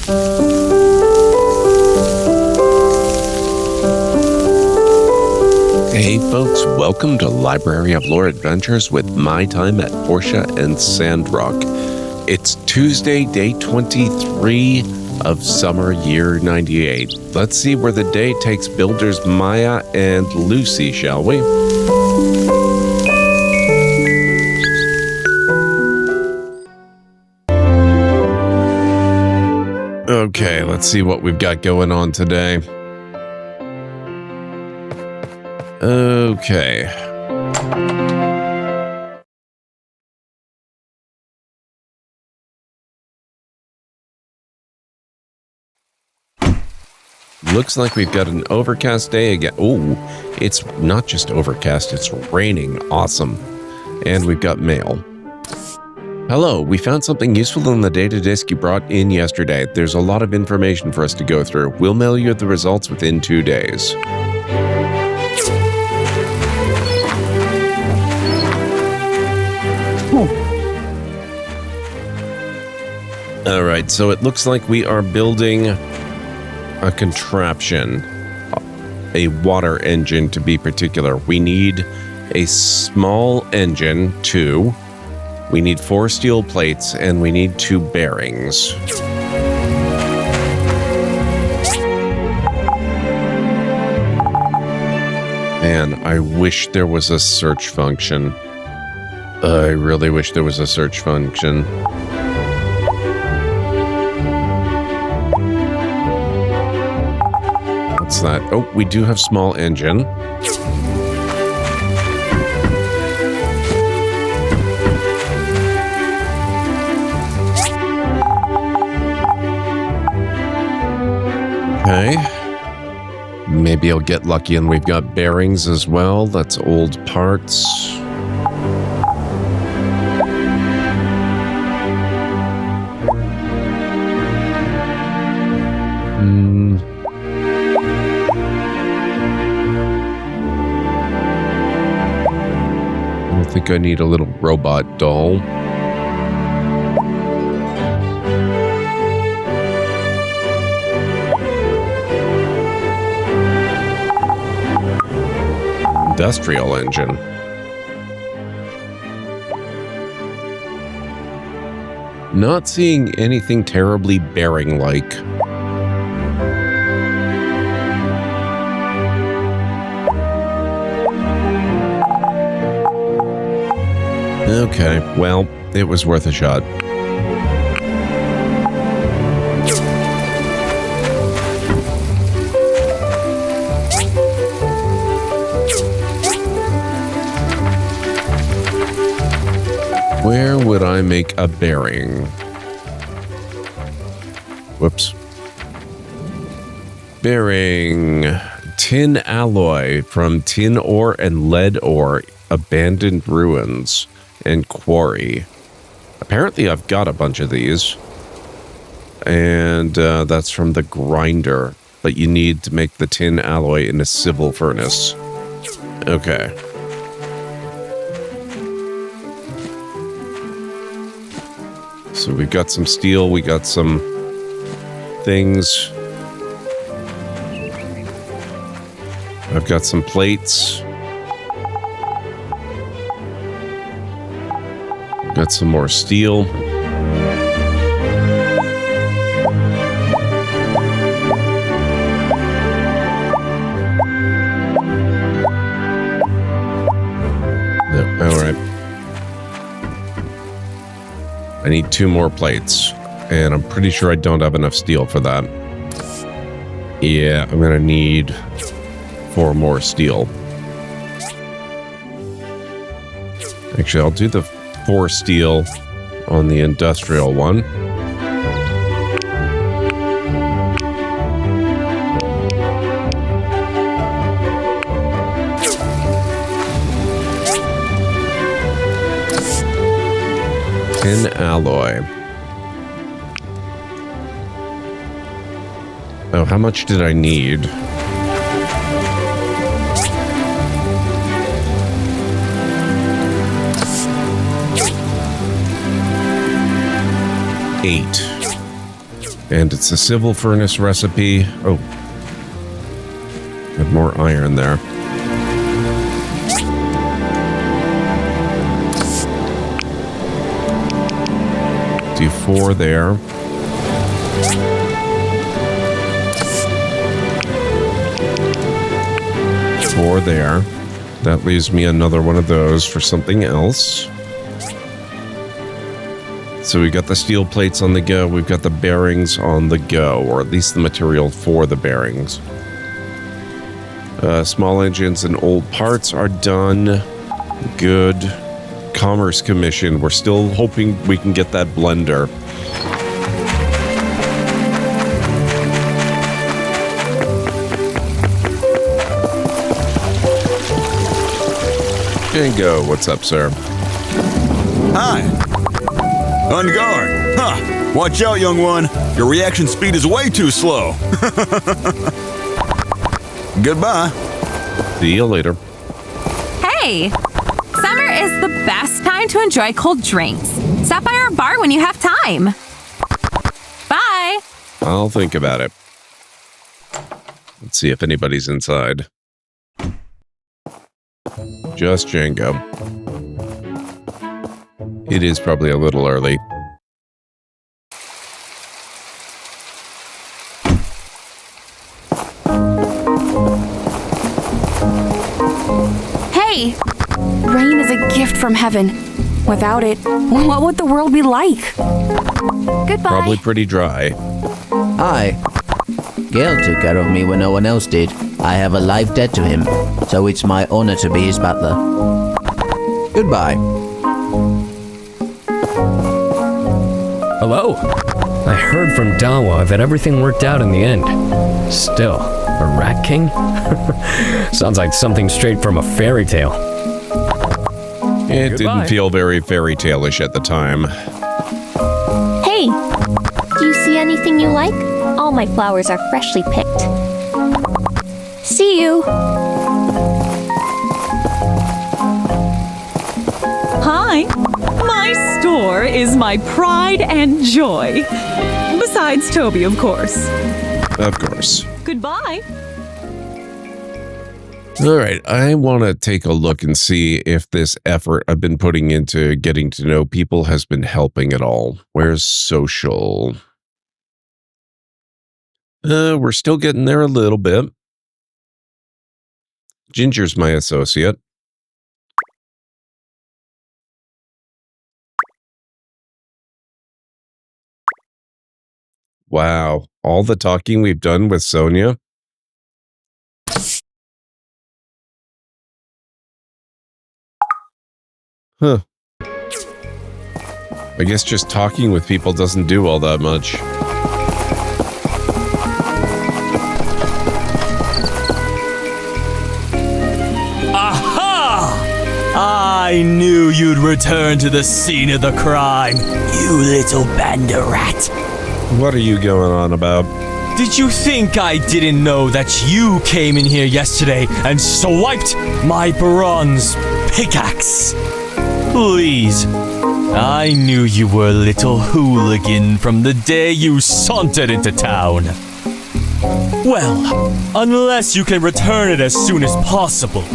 Hey folks, welcome to Library of Lore Adventures with my time at Portia and Sandrock. It's Tuesday, day 23 of summer year 98. Let's see where the day takes builders Maya and Lucy, shall we? Okay, let's see what we've got going on today. Okay. Looks like we've got an overcast day again. Oh, it's not just overcast, it's raining. Awesome. And we've got mail. Hello, we found something useful in the data disk you brought in yesterday. There's a lot of information for us to go through. We'll mail you the results within 2 days. All right, so it looks like we are building a contraption, a water engine to be particular. We need a small engine, 2. We need 4 steel plates, and we need 2 bearings. Man, I wish there was a search function. I really wish there was a search function. What's that? Oh, we do have small engine. Okay. Maybe I'll get lucky and we've got bearings as well. That's old parts. I think I need a little robot doll. Industrial engine. Not seeing anything terribly bearing-like. Okay, well, it was worth a shot. Where would I make a bearing? Whoops. Bearing. Tin alloy from tin ore and lead ore, abandoned ruins, and quarry. Apparently I've got a bunch of these. And that's from the grinder. But you need to make the tin alloy in a civil furnace. Okay. So we've got some steel, we got some things. I've got some plates. Got some more steel. No, all right. I need 2 more plates, and I'm pretty sure I don't have enough steel for that. Yeah, I'm gonna need 4 more steel. Actually, I'll do the 4 steel on the industrial one. Tin alloy. Oh, how much did I need? $8. And it's a civil furnace recipe. Oh. Have more iron there. Do 4 there. Four there. That leaves me another one of those for something else. So we got the steel plates on the go. We've got the bearings on the go, or at least the material for the bearings. Small engines and old parts are done. Good. Commerce Commission. We're still hoping we can get that blender. Django, what's up, sir? Hi. On guard. Huh. Watch out, young one. Your reaction speed is way too slow. Goodbye. See you later. Hey! Summer is the best time to enjoy cold drinks. Stop by our bar when you have time. Bye! I'll think about it. Let's see if anybody's inside. Just Django. It is probably a little early. Hey! Rain is a gift from heaven. Without it, what would the world be like? Goodbye. Probably pretty dry. Hi. Gale took care of me when no one else did. I have a life debt to him, so it's my honor to be his butler. Goodbye. Hello. I heard from Dawa that everything worked out in the end. Still, a rat king? Sounds like something straight from a fairy tale. It didn't feel very fairy tale-ish at the time. Hey, do you see anything you like? All my flowers are freshly picked. See you. Hi. My store is my pride and joy. Besides Toby, of course. Of course. Goodbye. All right, I want to take a look and see if this effort I've been putting into getting to know people has been helping at all. Where's social? We're still getting there a little bit. Ginger's my associate. Wow, all the talking we've done with Sonia. Huh. I guess just talking with people doesn't do all that much. Aha! I knew you'd return to the scene of the crime, you little banda rat. What are you going on about? Did you think I didn't know that you came in here yesterday and swiped my bronze pickaxe? Please. I knew you were a little hooligan from the day you sauntered into town. Well, unless you can return it as soon as possible,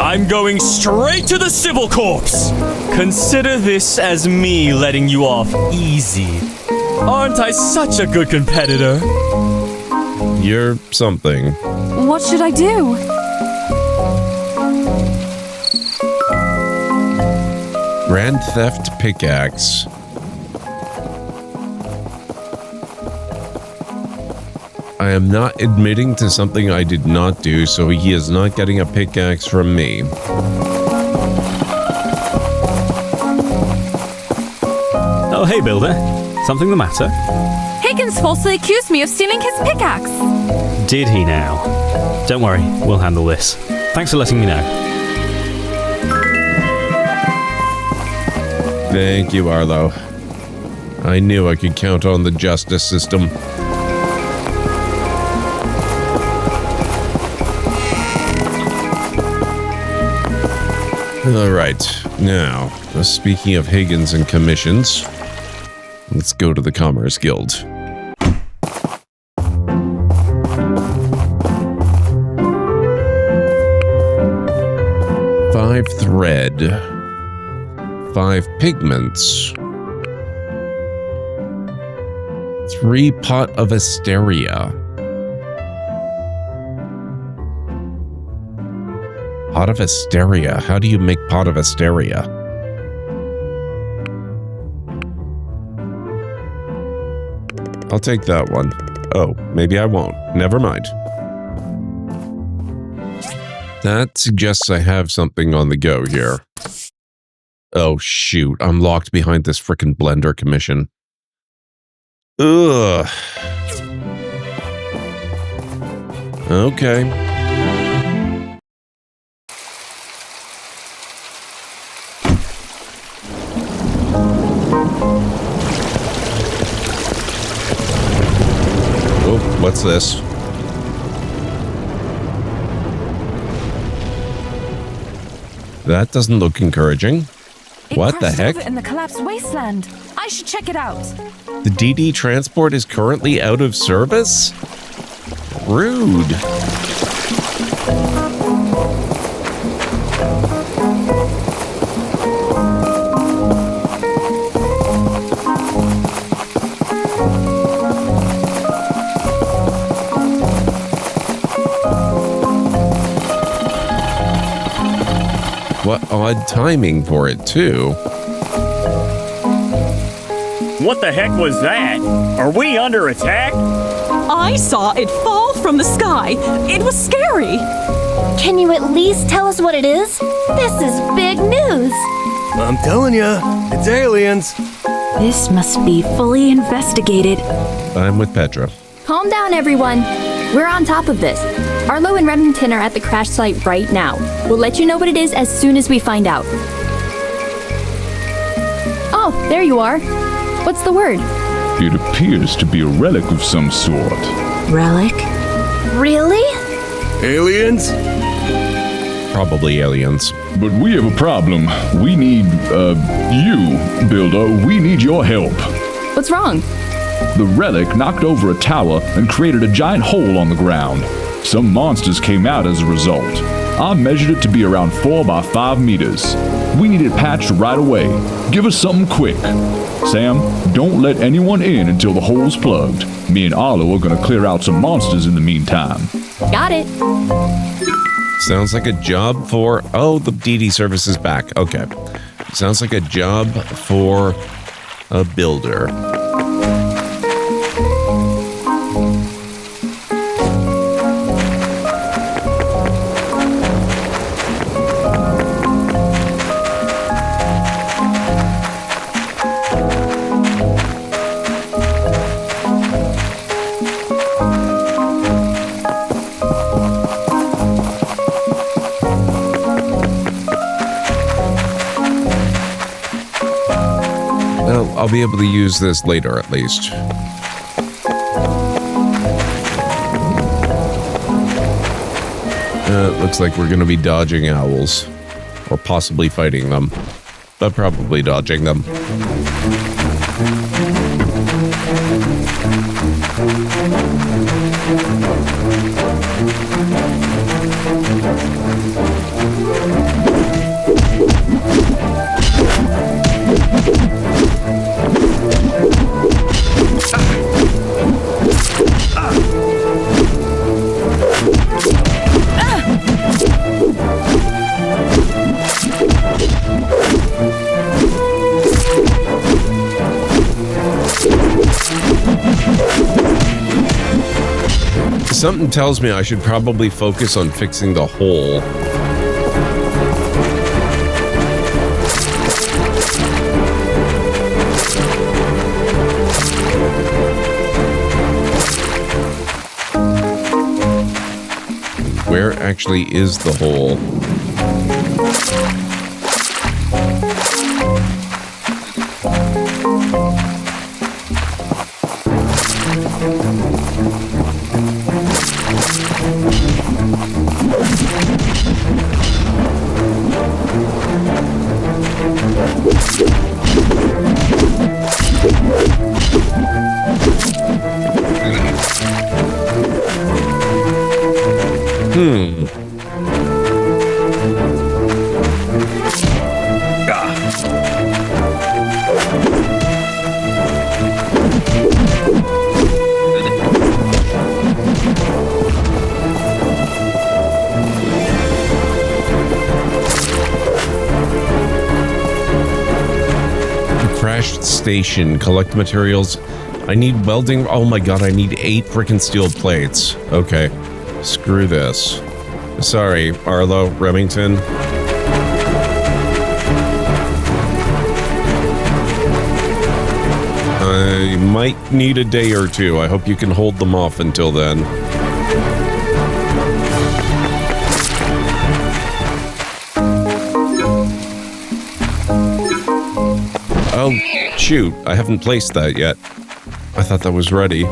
I'm going straight to the civil corpse. Consider this as me letting you off easy. Aren't I such a good competitor? You're something. What should I do? Grand Theft Pickaxe. I am not admitting to something I did not do, so he is not getting a pickaxe from me. Oh, hey, Builder. Something the matter? Higgins falsely accused me of stealing his pickaxe. Did he now? Don't worry, we'll handle this. Thanks for letting me know. Thank you, Arlo. I knew I could count on the justice system. All right, now, speaking of Higgins and commissions, let's go to the Commerce Guild. thread. 5 pigments. 3 pot of asteria. Pot of asteria. How do you make pot of asteria? I'll take that one. Oh, maybe I won't. Never mind. That suggests I have something on the go here. Oh, shoot. I'm locked behind this frickin' blender commission. Ugh. Okay. Oh, what's this? That doesn't look encouraging. What the heck? In the collapsed wasteland. I should check it out. The DD transport is currently out of service? Rude. What odd timing for it, too. What the heck was that? Are we under attack? I saw it fall from the sky. It was scary. Can you at least tell us what it is? This is big news. I'm telling you, it's aliens. This must be fully investigated. I'm with Petra. Calm down, everyone. We're on top of this. Arlo and Remington are at the crash site right now. We'll let you know what it is as soon as we find out. Oh, there you are. What's the word? It appears to be a relic of some sort. Relic? Really? Aliens? Probably aliens. But we have a problem. We need, you, Builder. We need your help. What's wrong? The relic knocked over a tower and created a giant hole on the ground. Some monsters came out as a result. I measured it to be around 4 by 5 meters. We need it patched right away. Give us something quick. Sam, don't let anyone in until the hole's plugged. Me and Arlo are gonna clear out some monsters in the meantime. Got it. Sounds like a job for... Oh, the DD service is back. Okay. Sounds like a job for a builder. I'll be able to use this later, at least. Looks like we're going to be dodging owls. Or possibly fighting them. But probably dodging them. Something tells me I should probably focus on fixing the hole. Where actually is the hole? crash station. Collect materials. I need welding. Oh my god, I need 8 freaking steel plates. Okay. Screw this. Sorry, Arlo, Remington. I might need a day or two. I hope you can hold them off until then. Oh, shoot. I haven't placed that yet. I thought that was ready.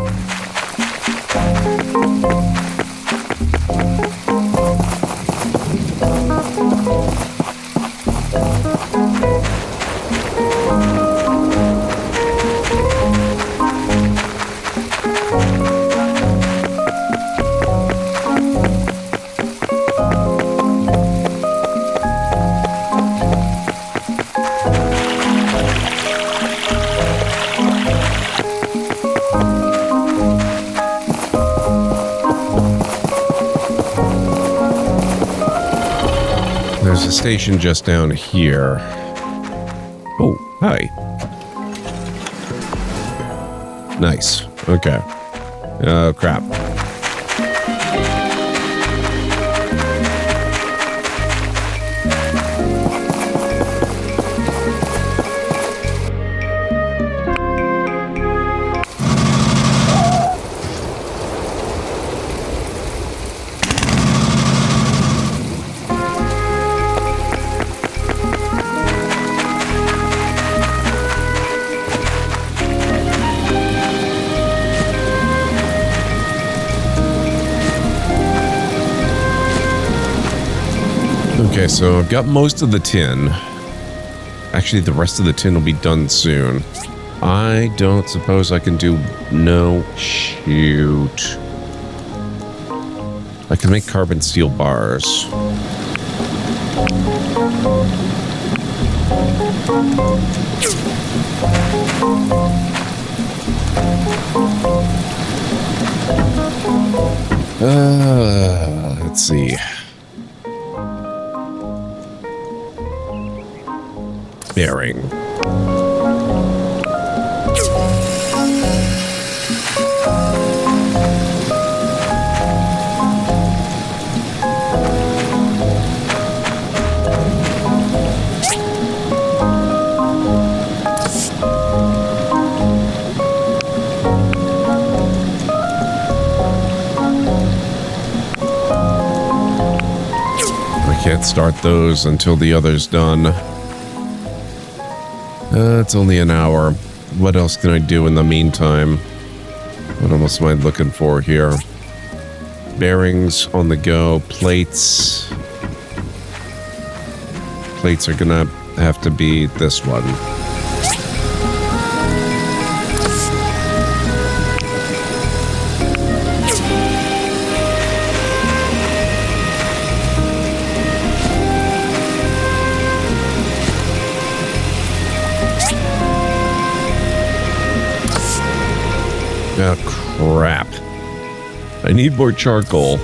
There's a station just down here. Oh, hi. Nice. Okay. Oh, crap. Okay, so I've got most of the tin. Actually, the rest of the tin will be done soon. I don't suppose I can do... No, shoot. I can make carbon steel bars. Let's see. Bearing. I can't start those until the other's done. It's only an hour. What else can I do in the meantime? What else am I looking for here? Bearings on the go. Plates. Plates are gonna have to be this one. Oh, crap. I need more charcoal.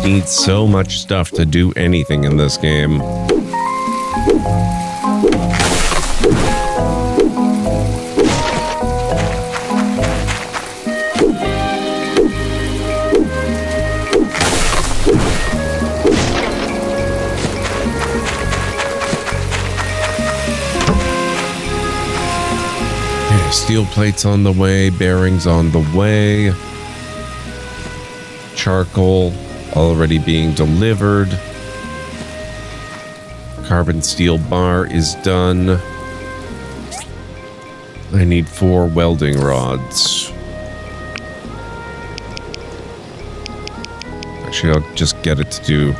Need so much stuff to do anything in this game. Okay, steel plates on the way, bearings on the way, charcoal already being delivered. Carbon steel bar is done. I need 4 welding rods. Actually, I'll just get it to do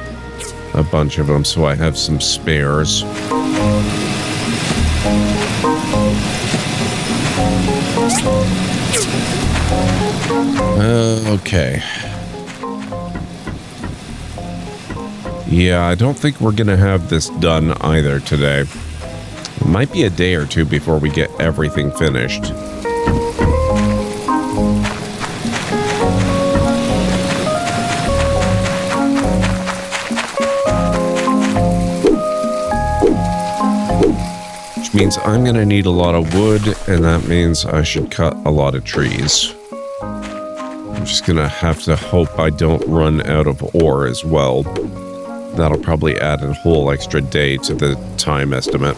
a bunch of them so I have some spares. Okay. Yeah, I don't think we're gonna have this done either today. It might be a day or two before we get everything finished. Which means I'm gonna need a lot of wood, and that means I should cut a lot of trees. I'm just gonna have to hope I don't run out of ore as well. That'll probably add a whole extra day to the time estimate.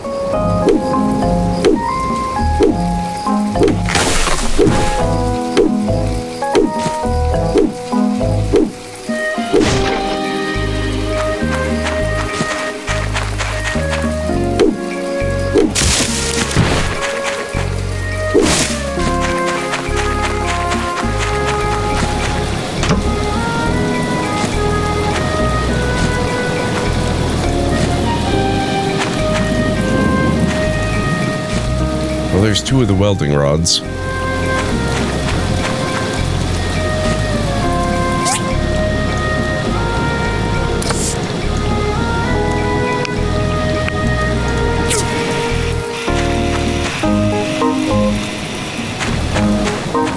Well, there's 2 of the welding rods.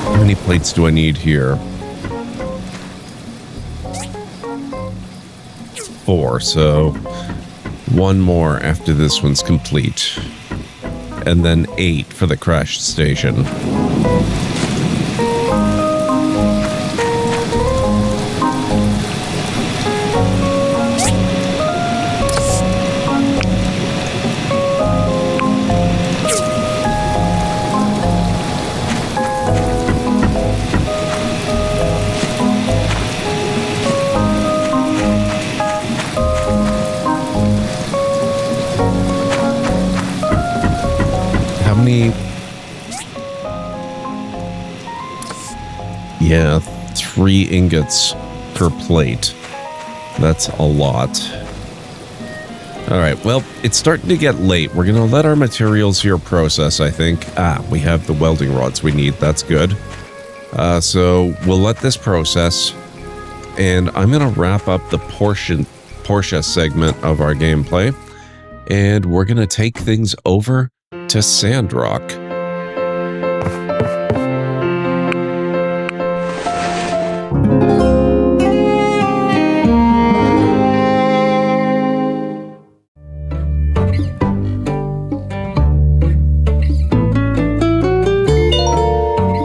How many plates do I need here? 4, so 1 more after this one's complete. And then 8 for the crash station. Yeah, 3 ingots per plate. That's a lot. Alright, well, it's starting to get late. We're going to let our materials here process, I think. We have the welding rods we need. That's good. So we'll let this process. And I'm going to wrap up the Portia segment of our gameplay. And we're going to take things over to Sandrock.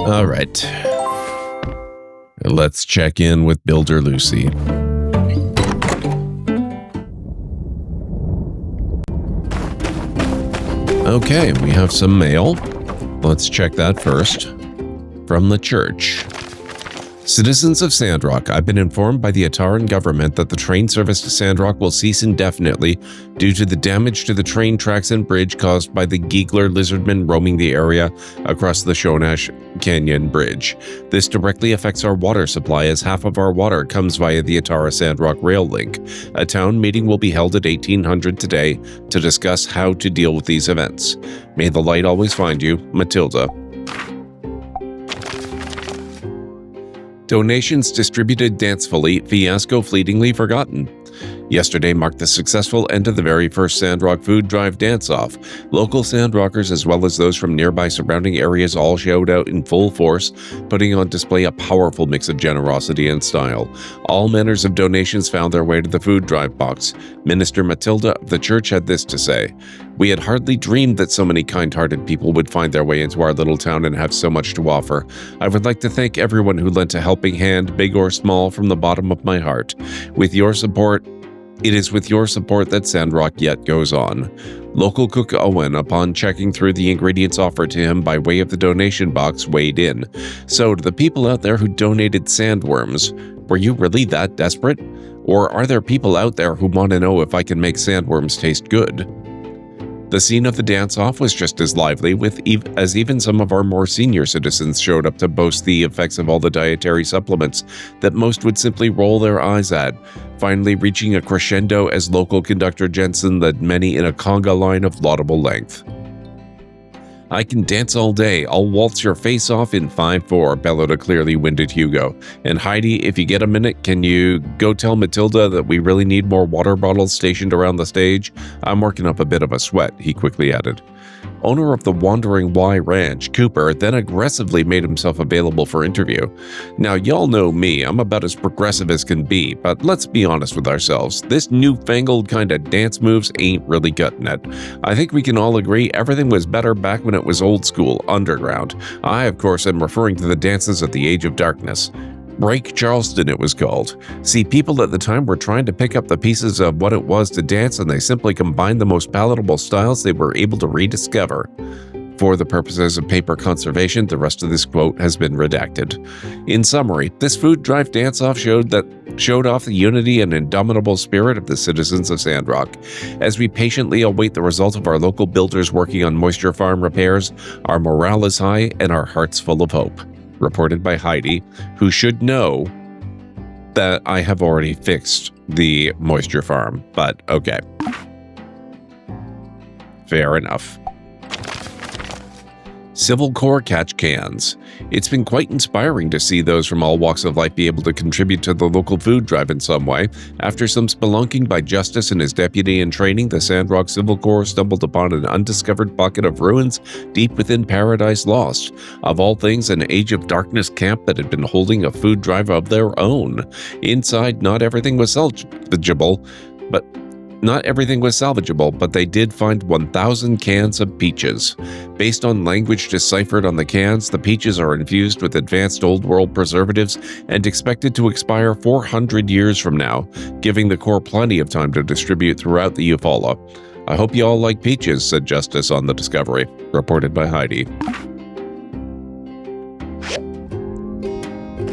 All right. Let's check in with Builder Lucy. Okay, we have some mail. Let's check that first. From the church. Citizens of Sandrock, I've been informed by the Ataran government that the train service to Sandrock will cease indefinitely due to the damage to the train tracks and bridge caused by the Giegler lizardmen roaming the area across the Shonash Canyon Bridge. This directly affects our water supply as half of our water comes via the Atara Sandrock rail link. A town meeting will be held at 1800 today to discuss how to deal with these events. May the light always find you, Matilda. Donations distributed dancefully, fiasco fleetingly forgotten. Yesterday marked the successful end of the very first Sandrock Food Drive dance-off. Local Sandrockers, as well as those from nearby surrounding areas, all showed out in full force, putting on display a powerful mix of generosity and style. All manners of donations found their way to the food drive box. Minister Matilda of the church had this to say: "We had hardly dreamed that so many kind-hearted people would find their way into our little town and have so much to offer. I would like to thank everyone who lent a helping hand, big or small, from the bottom of my heart. With your support, it is with your support that Sandrock yet goes on." Local cook Owen, upon checking through the ingredients offered to him by way of the donation box, weighed in. "So, to the people out there who donated sandworms, were you really that desperate? Or are there people out there who want to know if I can make sandworms taste good?" The scene of the dance-off was just as lively, as even some of our more senior citizens showed up to boast the effects of all the dietary supplements that most would simply roll their eyes at, finally reaching a crescendo as local conductor Jensen led many in a conga line of laudable length. "I can dance all day. I'll waltz your face off in 5/4, bellowed a clearly winded Hugo. "And Heidi, if you get a minute, can you go tell Matilda that we really need more water bottles stationed around the stage? I'm working up a bit of a sweat," he quickly added. Owner of the Wandering Y Ranch, Cooper, then aggressively made himself available for interview. "Now, y'all know me, I'm about as progressive as can be, but let's be honest with ourselves. This newfangled kind of dance moves ain't really cutting it. I think we can all agree everything was better back when it was old school, underground. I, of course, am referring to the dances of the Age of Darkness. Break Charleston, it was called. See, people at the time were trying to pick up the pieces of what it was to dance, and they simply combined the most palatable styles they were able to rediscover." For the purposes of paper conservation, the rest of this quote has been redacted. In summary, this food drive dance-off showed off the unity and indomitable spirit of the citizens of Sandrock. As we patiently await the result of our local builders working on moisture farm repairs, our morale is high and our hearts full of hope. Reported by Heidi, who should know that I have already fixed the moisture farm, but okay. Fair enough. Civil Corps catch cans. It's been quite inspiring to see those from all walks of life be able to contribute to the local food drive in some way. After some spelunking by Justice and his deputy in training, the Sandrock Civil Corps stumbled upon an undiscovered pocket of ruins deep within Paradise Lost. Of all things, an Age of Darkness camp that had been holding a food drive of their own. Inside, not everything was salvageable, but they did find 1,000 cans of peaches. Based on language deciphered on the cans, the peaches are infused with advanced Old World preservatives and expected to expire 400 years from now, giving the Corps plenty of time to distribute throughout the Eufaula. "I hope you all like peaches," said Justice on the discovery. Reported by Heidi.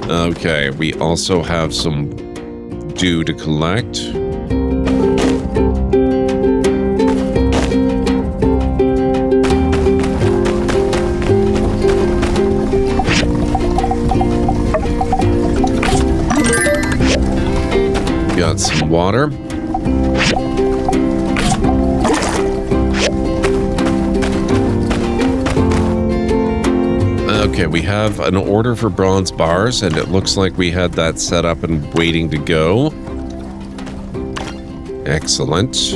Okay, we also have some due to collect. Got some water. Okay, we have an order for bronze bars, and it looks like we had that set up and waiting to go. Excellent.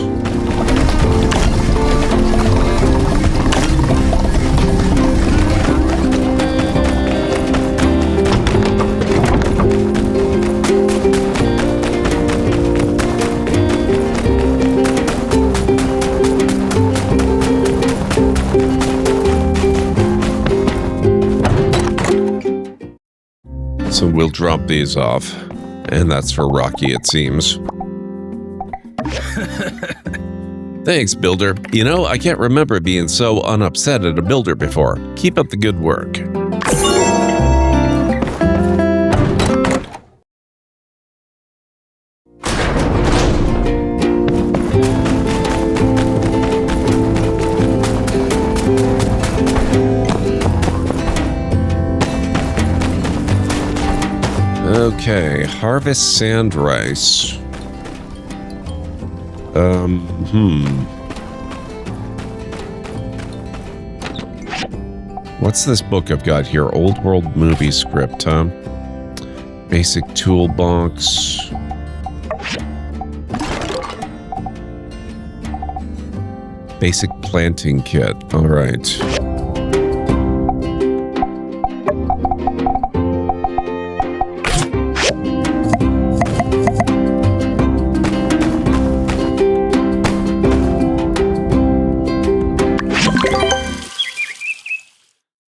So we'll drop these off, and that's for Rocky, it seems. Thanks, Builder. You know, I can't remember being so unupset at a builder before. Keep up the good work. Okay, harvest sand rice. What's this book I've got here? Old World movie script, huh? Basic toolbox. Basic planting kit. All right.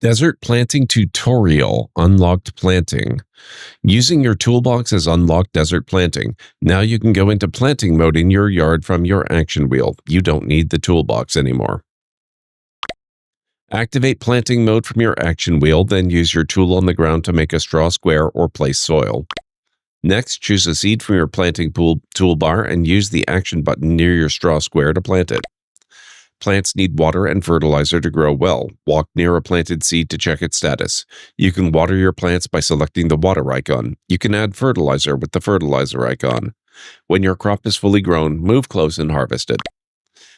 Desert Planting Tutorial, Unlocked Planting. Using your toolbox has unlocked Desert Planting. Now you can go into planting mode in your yard from your action wheel. You don't need the toolbox anymore. Activate planting mode from your action wheel, then use your tool on the ground to make a straw square or place soil. Next, choose a seed from your planting toolbar and use the action button near your straw square to plant it. Plants need water and fertilizer to grow well. Walk near a planted seed to check its status. You can water your plants by selecting the water icon. You can add fertilizer with the fertilizer icon. When your crop is fully grown, move close and harvest it.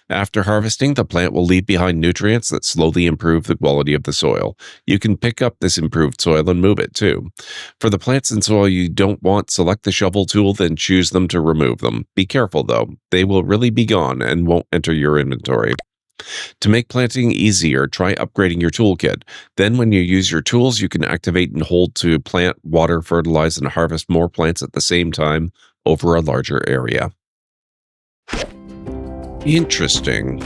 After harvesting, the plant will leave behind nutrients that slowly improve the quality of the soil. You can pick up this improved soil and move it too. For the plants and soil you don't want, select the shovel tool, then choose them to remove them. Be careful though, they will really be gone and won't enter your inventory. To make planting easier, try upgrading your toolkit. Then when you use your tools, you can activate and hold to plant, water, fertilize, and harvest more plants at the same time over a larger area. Interesting.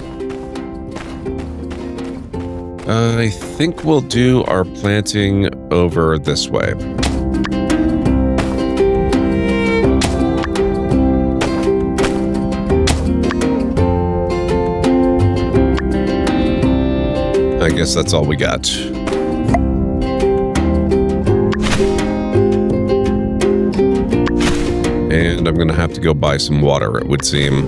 I think we'll do our planting over this way. I guess that's all we got. And I'm gonna have to go buy some water, it would seem.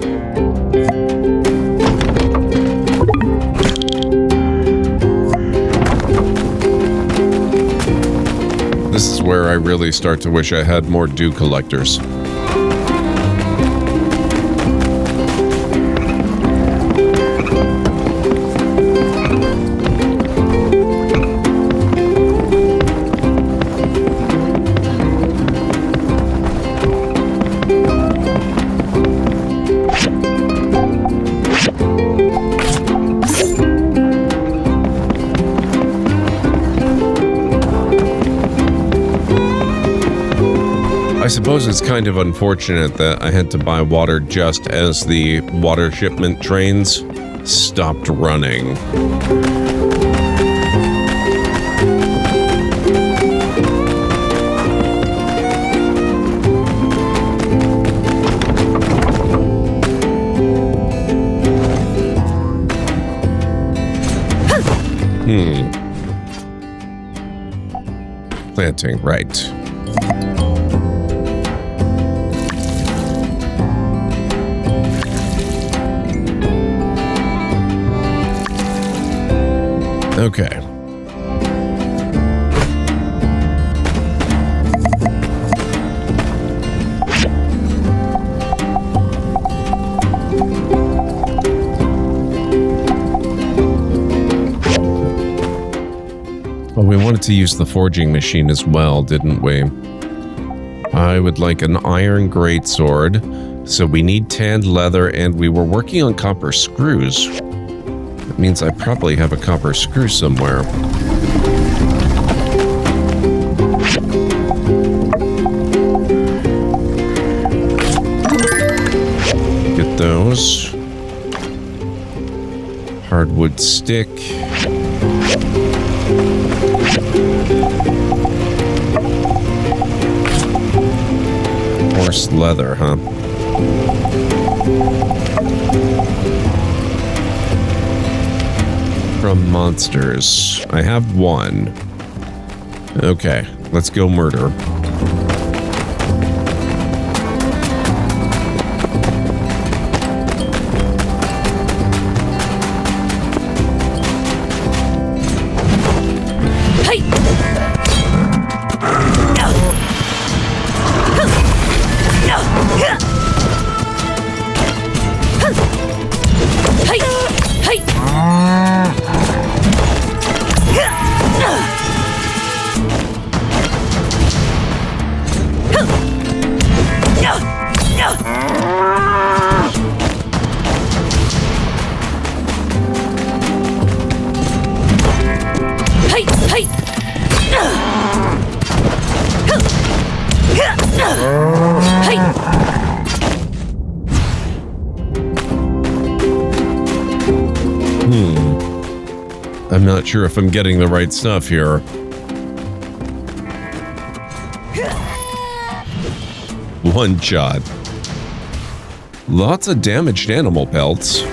This is where I really start to wish I had more dew collectors. I suppose it's kind of unfortunate that I had to buy water just as the water shipment trains stopped running. Planting, right. Okay. Well, we wanted to use the forging machine as well, didn't we? I would like an iron greatsword, so we need tanned leather, and we were working on copper screws. That means I probably have a copper screw somewhere. Get those. Hardwood stick. Horse leather, huh? From monsters. I have one. Okay, let's go murder. I'm not sure if I'm getting the right stuff here. One shot. Lots of damaged animal pelts.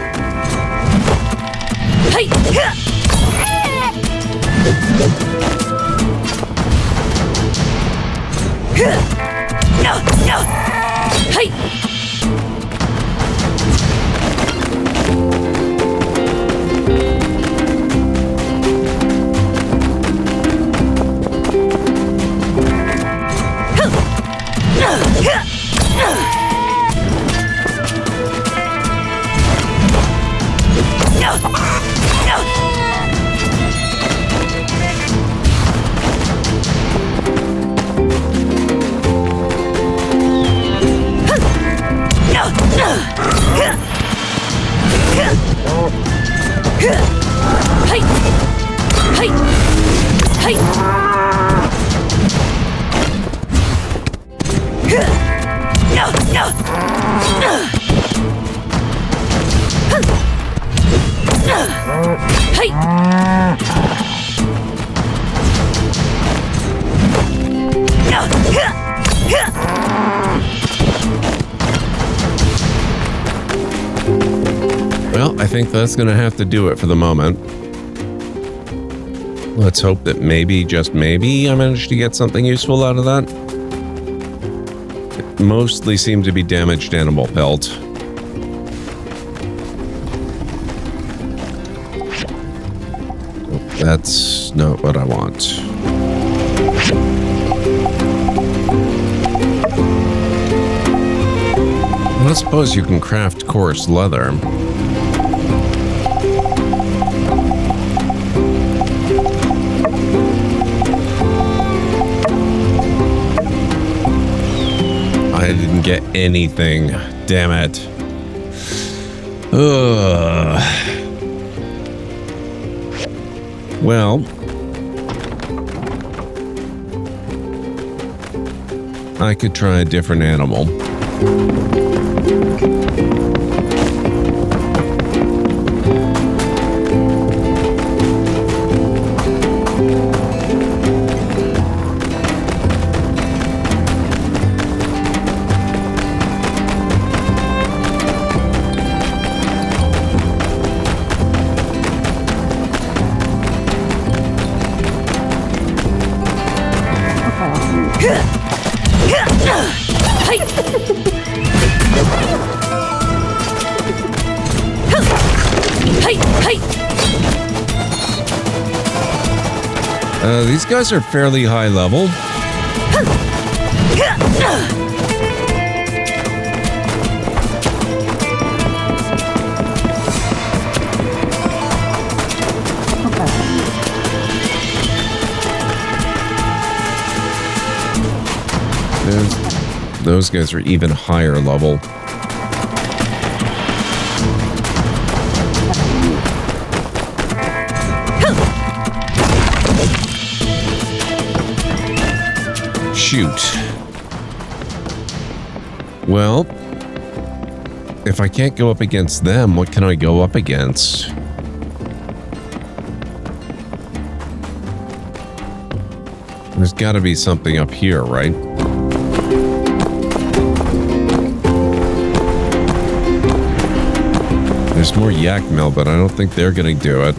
Well, I think that's going to have to do it for the moment. Let's hope that maybe, just maybe, I managed to get something useful out of that. It mostly seemed to be damaged animal pelt. That's not what I want. Well, I suppose you can craft coarse leather. I didn't get anything. Damn it. Ugh. Well, I could try a different animal. These guys are fairly high level. Those guys are even higher level. Shoot. Well, if I can't go up against them, what can I go up against? There's got to be something up here, right? There's more yak meal, but I don't think they're going to do it.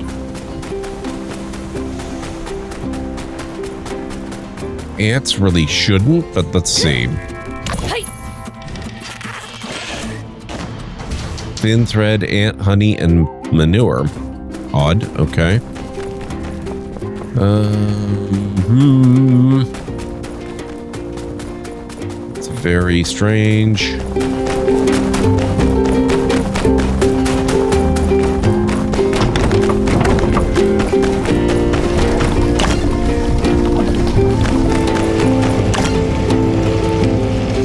Ants really shouldn't, but let's see. Thin thread, ant, honey, and manure. Odd, okay. It's very strange.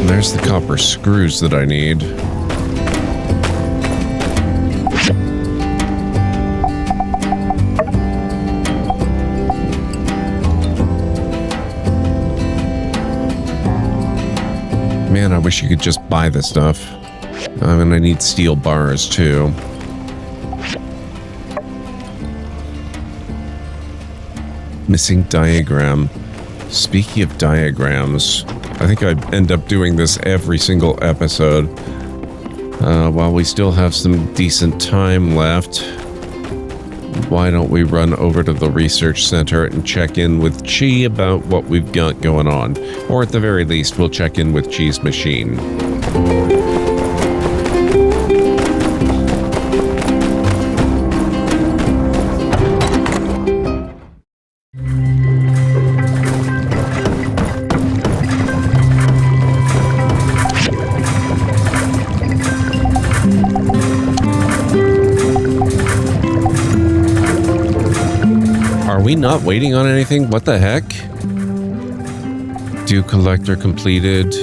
There's the copper screws that I need. Man, I wish you could just buy this stuff. And I need steel bars too. Missing diagram. Speaking of diagrams, I think I'd end up doing this every single episode. While we still have some decent time left, why don't we run over to the research center and check in with Chi about what we've got going on? Or at the very least, we'll check in with Chi's machine. Not waiting on anything? What the heck? Dew collector completed.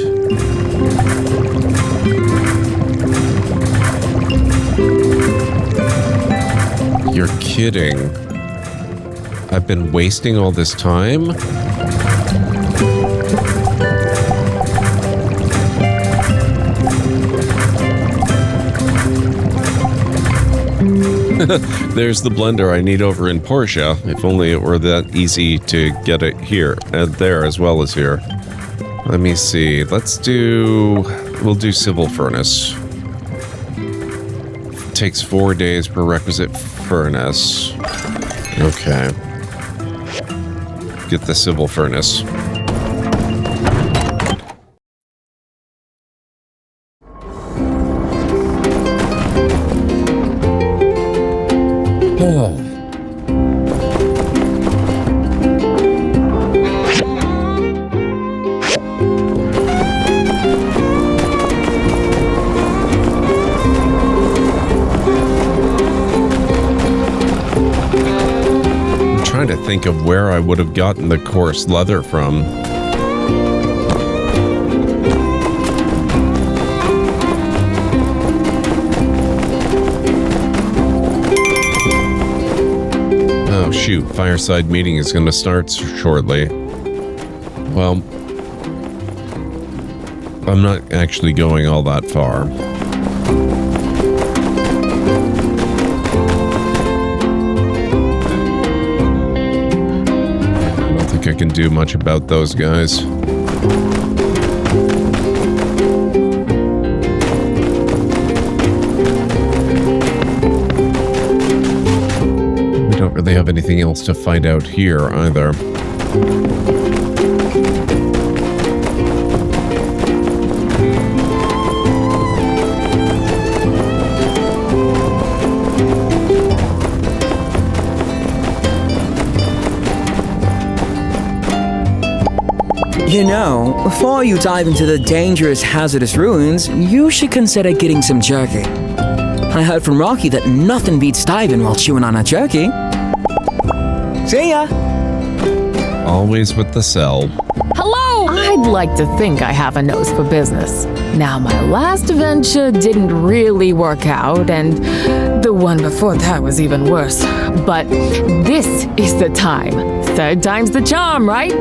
You're kidding. I've been wasting all this time? There's the blender I need over in Portia. If only it were that easy to get it here and there as well as here. Let me see. We'll do civil furnace. Takes 4 days per requisite furnace. Okay. Get the civil furnace. To think of where I would have gotten the coarse leather from. Oh shoot, Fireside Meeting is going to start shortly. Well, I'm not actually going all that far. I can do much about those guys. We don't really have anything else to find out here either. You know, before you dive into the dangerous, hazardous ruins, you should consider getting some jerky. I heard from Rocky that nothing beats diving while chewing on a jerky. See ya! Always with the cell. Hello! I'd like to think I have a nose for business. Now, my last venture didn't really work out, and the one before that was even worse. But this is the time. Third time's the charm, right?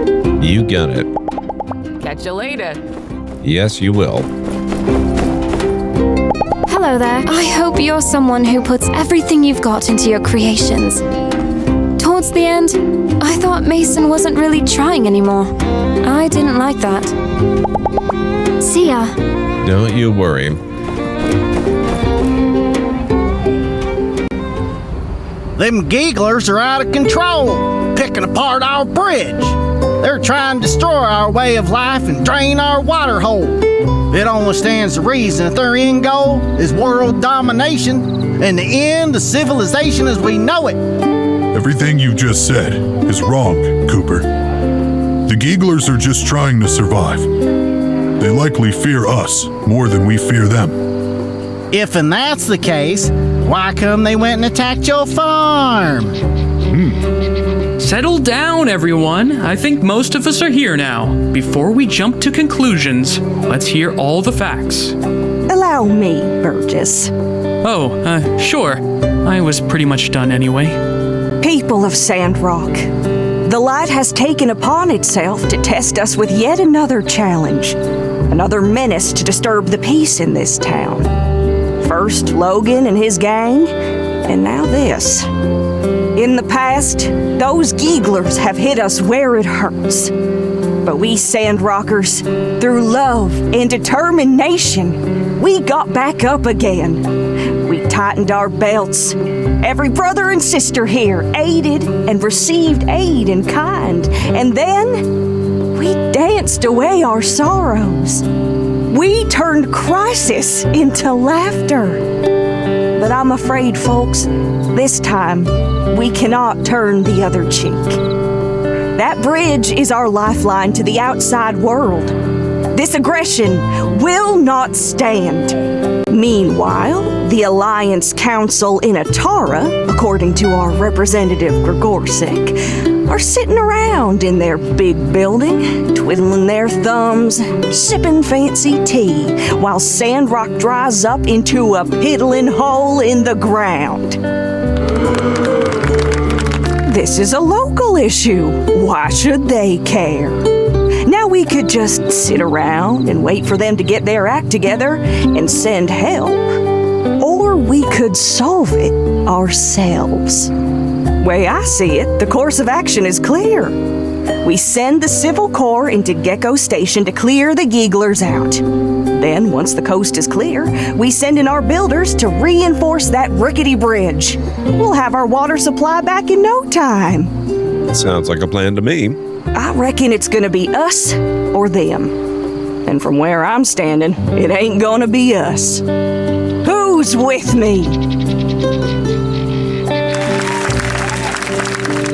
You got it. Catch you later. Yes, you will. Hello there. I hope you're someone who puts everything you've got into your creations. Towards the end, I thought Mason wasn't really trying anymore. I didn't like that. See ya. Don't you worry. Them gigglers are out of control, picking apart our bridge. They're trying to destroy our way of life and drain our water hole. It only stands to reason that their end goal is world domination and the end of civilization as we know it. Everything you just said is wrong, Cooper. The Gigglers are just trying to survive. They likely fear us more than we fear them. If and that's the case, why come they went and attacked your farm? Settle down, everyone. I think most of us are here now. Before we jump to conclusions, let's hear all the facts. Allow me, Burgess. Oh, sure. I was pretty much done anyway. People of Sandrock, the light has taken upon itself to test us with yet another challenge. Another menace to disturb the peace in this town. First Logan and his gang, and now this. In the past, those Gigglers have hit us where it hurts. But we Sandrockers, through love and determination, we got back up again. We tightened our belts. Every brother and sister here aided and received aid in kind. And then we danced away our sorrows. We turned crisis into laughter. But I'm afraid, folks, this time we cannot turn the other cheek. That bridge is our lifeline to the outside world. This aggression will not stand. Meanwhile, the Alliance Council in Atara, according to our representative Grigorsek, are sitting around in their big building, twiddling their thumbs, sipping fancy tea, while Sandrock dries up into a piddling hole in the ground. This is a local issue. Why should they care? Now we could just sit around and wait for them to get their act together and send help. Or we could solve it ourselves. Way I see it, the course of action is clear. We send the Civil Corps into Gecko Station to clear the Geeglers out. Then, once the coast is clear, we send in our builders to reinforce that rickety bridge. We'll have our water supply back in no time. Sounds like a plan to me. I reckon it's gonna be us or them. And from where I'm standing, it ain't gonna be us. Who's with me?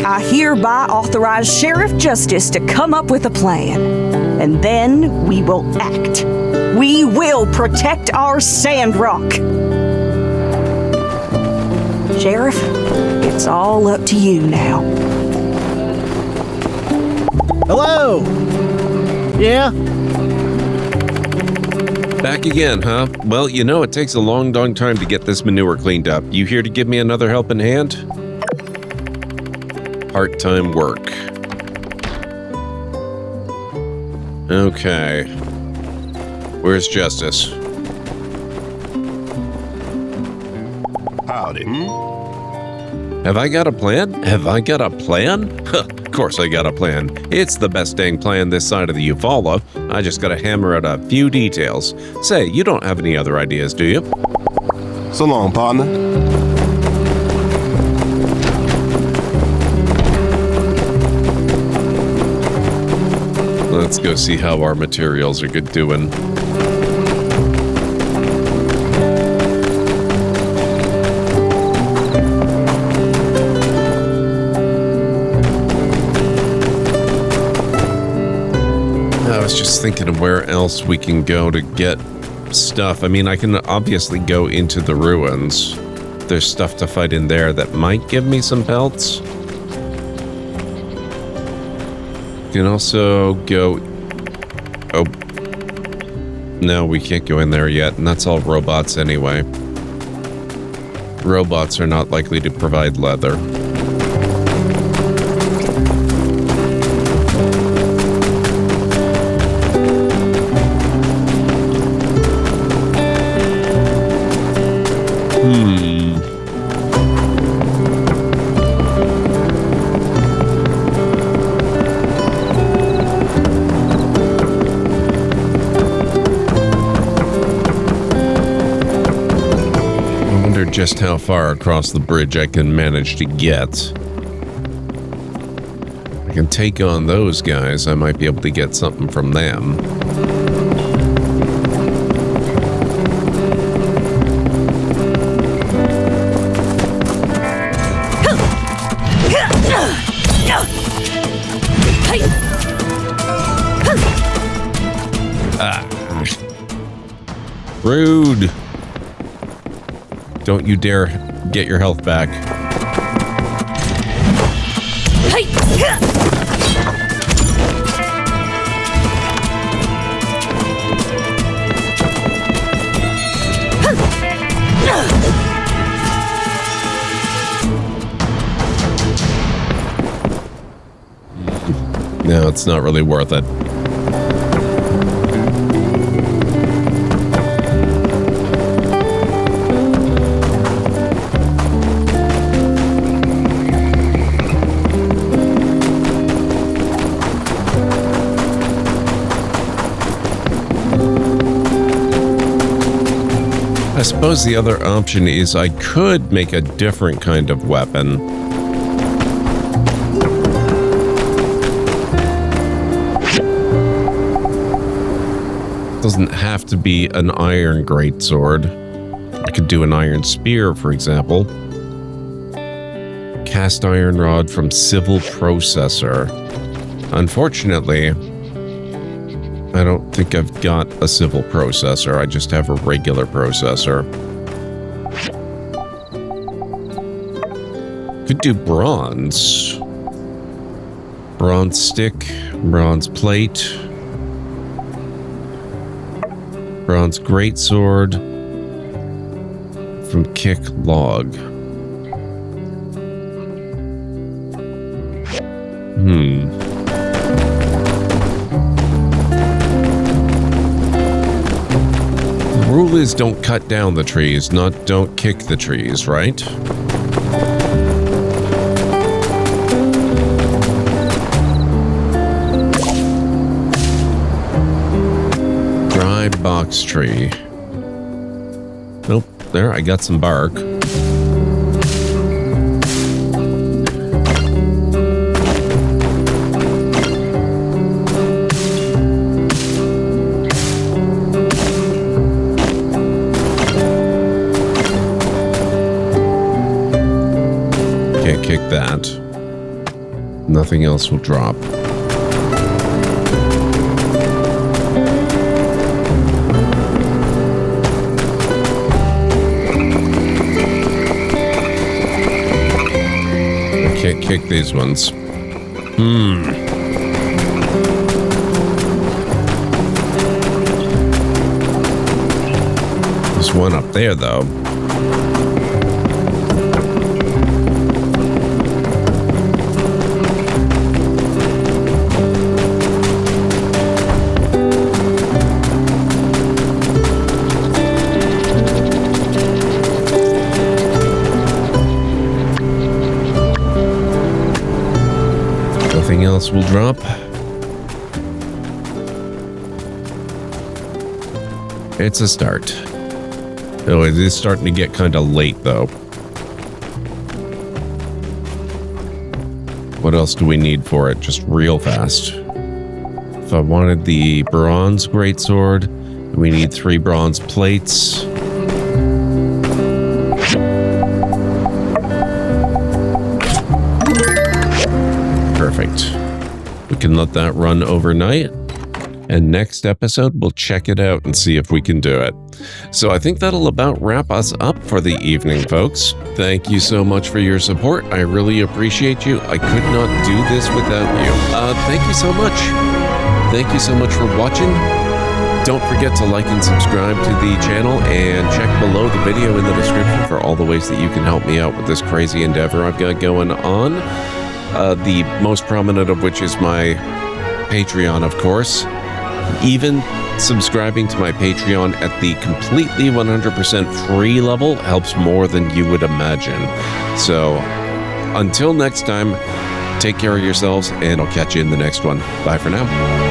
I hereby authorize Sheriff Justice to come up with a plan. And then we will act. We will protect our Sandrock. Sheriff, it's all up to you now. Hello? Yeah? Back again, huh? Well, you know, it takes a long time to get this manure cleaned up. You here to give me another helping hand? Part-time work. Okay. Where's Justice? Howdy. Have I got a plan? Have I got a plan? Of course I got a plan. It's the best dang plan this side of the Eufaula. I just gotta hammer out a few details. Say, you don't have any other ideas, do you? So long, partner. Let's go see how our materials are good doing. I was just thinking of where else we can go to get stuff. I mean, I can obviously go into the ruins. There's stuff to fight in there that might give me some pelts. Can also go... Oh. No, we can't go in there yet, and that's all robots anyway. Robots are not likely to provide leather. Just how far across the bridge I can manage to get. I can take on those guys. I might be able to get something from them. Rude. Don't you dare get your health back. No, it's not really worth it. I suppose the other option is I could make a different kind of weapon. It doesn't have to be an iron greatsword. I could do an iron spear, for example. Cast iron rod from civil processor. Unfortunately, I don't think I've got a civil processor. I just have a regular processor. Could do bronze. Bronze stick, bronze plate, bronze greatsword from kick log. rule is don't cut down the trees, not don't kick the trees, right? Dry box tree. Nope, there, I got some bark. Can't kick that. Nothing else will drop. Can't kick these ones. There's one up there, though. Nothing else will drop. It's a start. Oh, it is starting to get kind of late, though. What else do we need for it? Just real fast. If I wanted the bronze greatsword, we need 3 bronze plates. Perfect. We can let that run overnight. And next episode, we'll check it out and see if we can do it. So I think that'll about wrap us up for the evening, folks. Thank you so much for your support. I really appreciate you. I could not do this without you. Thank you so much. Thank you so much for watching. Don't forget to like and subscribe to the channel and check below the video in the description for all the ways that you can help me out with this crazy endeavor I've got going on. The most prominent of which is my Patreon, of course. Even subscribing to my Patreon at the completely 100% free level helps more than you would imagine. So, until next time, take care of yourselves, and I'll catch you in the next one. Bye for now.